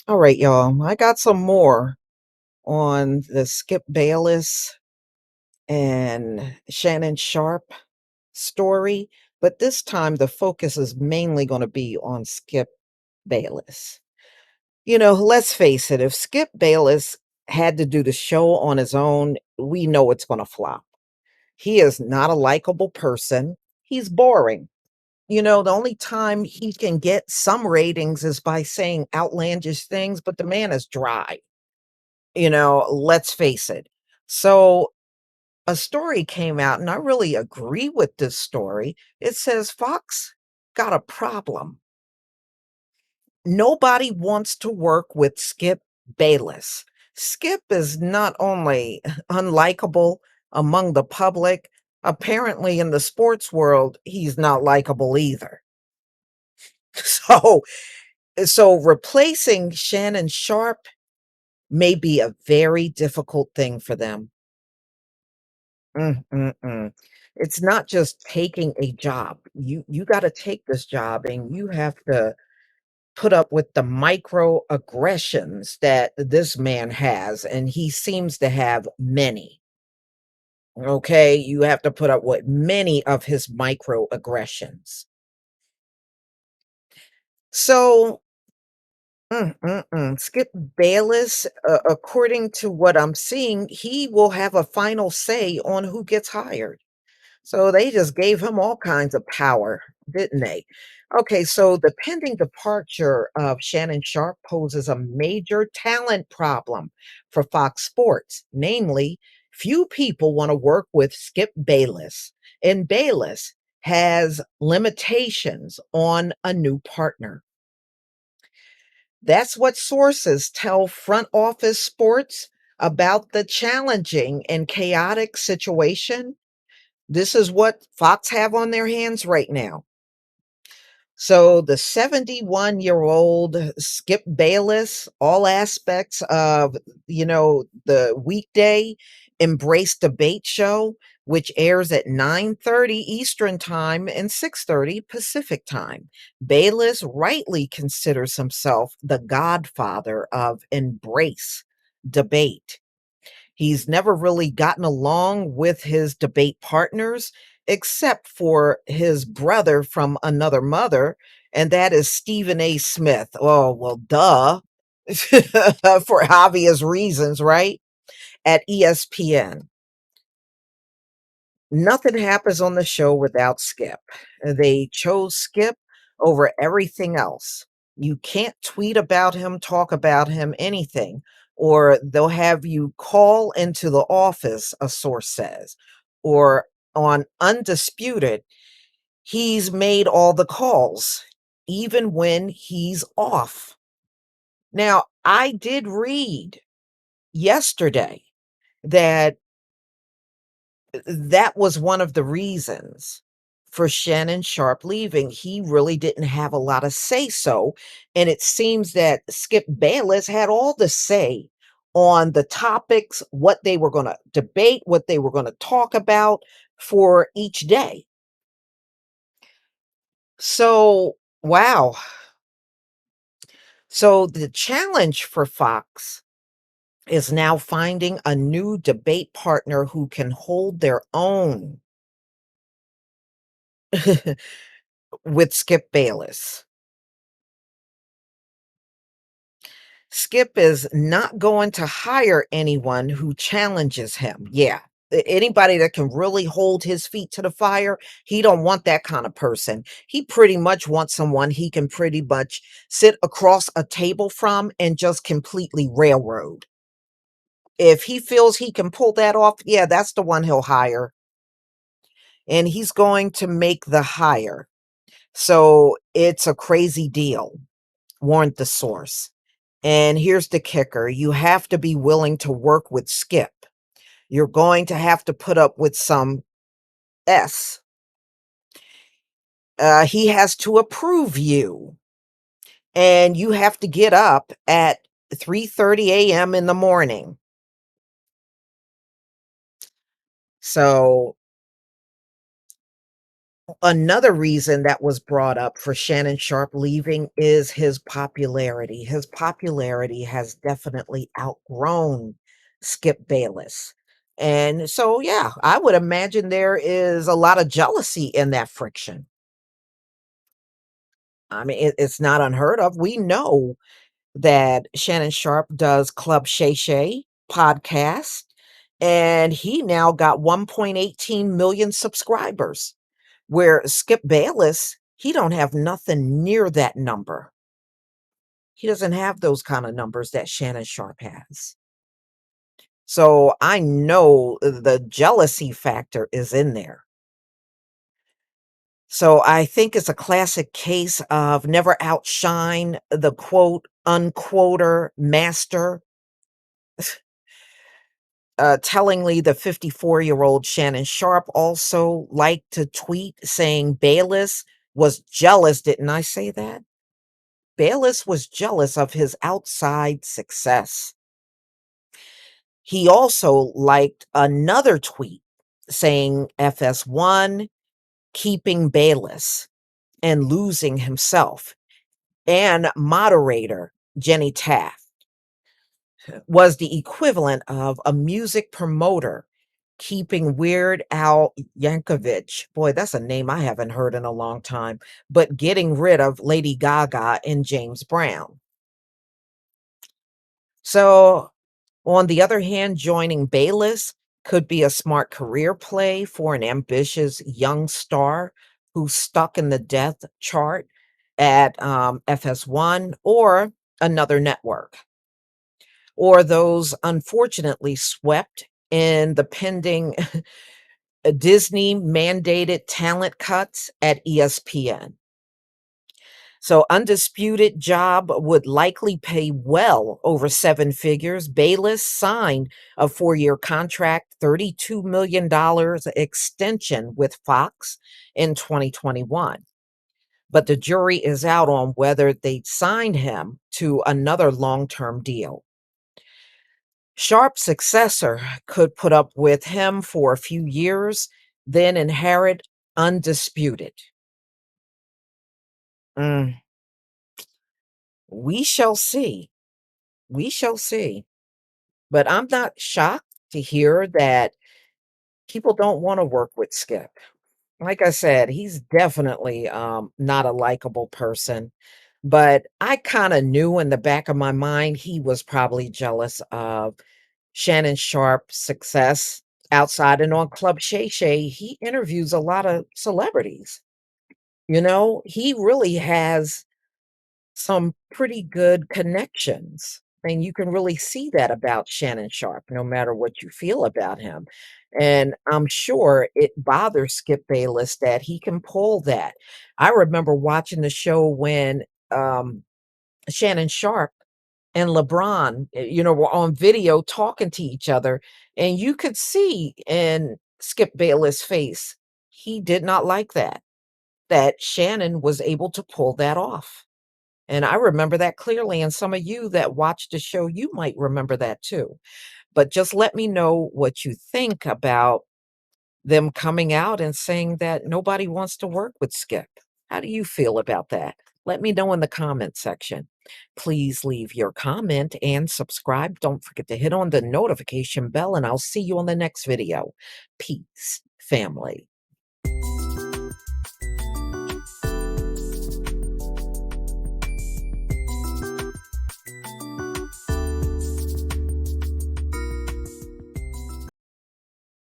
All right, y'all. I got some more on the Skip Bayless and Shannon Sharp story, but this time the focus is mainly going to be on Skip Bayless. Let's face it, if Skip Bayless had to do the show on his own, we know it's going to flop. He is not a likable person. He's boring. The only time he can get some ratings is by saying outlandish things, but the man is dry. Let's face it. So a story came out, and I really agree with this story. It says Fox got a problem. Nobody wants to work with Skip Bayless. Skip is not only unlikable among the public, apparently in the sports world, he's not likable either. So, so replacing Shannon Sharp may be a very difficult thing for them. Mm. It's not just taking a job. You gotta take this job, and you have to put up with the microaggressions that this man has, and he seems to have many, okay? You have to put up with many of his microaggressions. So, Skip Bayless, according to what I'm seeing, he will have a final say on who gets hired. So they just gave him all kinds of power, didn't they? Okay, so the pending departure of Shannon Sharp poses a major talent problem for Fox Sports. Namely, few people want to work with Skip Bayless, and Bayless has limitations on a new partner. That's what sources tell Front Office Sports about the challenging and chaotic situation. This is what Fox have on their hands right now. So the 71-year-old Skip Bayless, all aspects of, the weekday Embrace Debate show, which airs at 9:30 Eastern Time and 6:30 Pacific Time. Bayless rightly considers himself the godfather of Embrace Debate. He's never really gotten along with his debate partners, except for his brother from another mother, and that is Stephen A. Smith. Oh, well, duh. For obvious reasons, right? At ESPN. Nothing happens on the show without Skip. They chose Skip over everything else. You can't tweet about him, talk about him, anything, or they'll have you call into the office, a source says. Or on Undisputed, he's made all the calls, even when he's off. Now, I did read yesterday that that was one of the reasons for Shannon Sharp leaving. He really didn't have a lot of say so. And it seems that Skip Bayless had all the say on the topics, what they were going to debate, what they were going to talk about for each day. So, wow. So the challenge for Fox is now finding a new debate partner who can hold their own with Skip Bayless. Skip is not going to hire anyone who challenges him. Yeah. Anybody that can really hold his feet to the fire, he don't want that kind of person. He pretty much wants someone he can pretty much sit across a table from and just completely railroad. If he feels he can pull that off, yeah, that's the one he'll hire. And he's going to make the hire. So it's a crazy deal, warned the source. And here's the kicker, you have to be willing to work with Skip. You're going to have to put up with some S. He has to approve you. And you have to get up at 3:30 a.m. in the morning. So Another reason that was brought up for Shannon Sharp leaving is his popularity. His popularity has definitely outgrown Skip Bayless. And so, yeah, I would imagine there is a lot of jealousy in that friction. I mean, it's not unheard of. We know that Shannon Sharp does Club Shay Shay podcast, and he now got 1.18 million subscribers. Where Skip Bayless, he don't have nothing near that number. He doesn't have those kind of numbers that Shannon Sharp has. So I know the jealousy factor is in there. So I think it's a classic case of never outshine the quote unquoter master. Tellingly, the 54-year-old Shannon Sharp also liked to tweet saying Bayless was jealous. Didn't I say that? Bayless was jealous of his outside success. He also liked another tweet saying FS1 keeping Bayless and losing himself. And moderator Jenny Taft was the equivalent of a music promoter keeping Weird Al Yankovic. Boy, that's a name I haven't heard in a long time, but getting rid of Lady Gaga and James Brown. So, on the other hand, joining Bayless could be a smart career play for an ambitious young star who's stuck in the death chart at FS1 or another network, or those unfortunately swept in the pending Disney mandated talent cuts at ESPN. So Undisputed Job would likely pay well over seven figures. Bayless signed a 4-year contract, $32 million extension with Fox in 2021. But the jury is out on whether they'd signed him to another long-term deal. Sharp's successor could put up with him for a few years, then inherit Undisputed. Mm, we shall see. We shall see. But I'm not shocked to hear that people don't wanna work with Skip. Like I said, he's definitely, not a likable person, but I kinda knew in the back of my mind he was probably jealous of Shannon Sharp's success outside and on Club Shay Shay. He interviews a lot of celebrities, He really has some pretty good connections. And you can really see that about Shannon Sharp, no matter what you feel about him. And I'm sure it bothers Skip Bayless that he can pull that. I remember watching the show when Shannon Sharp and LeBron, were on video talking to each other, and you could see in Skip Bayless' face, he did not like that Shannon was able to pull that off. And I remember that clearly, and some of you that watched the show, you might remember that too. But just let me know what you think about them coming out and saying that nobody wants to work with Skip. How do you feel about that? Let me know in the comment section. Please leave your comment and subscribe. Don't forget to hit on the notification bell, and I'll see you on the next video. Peace, family.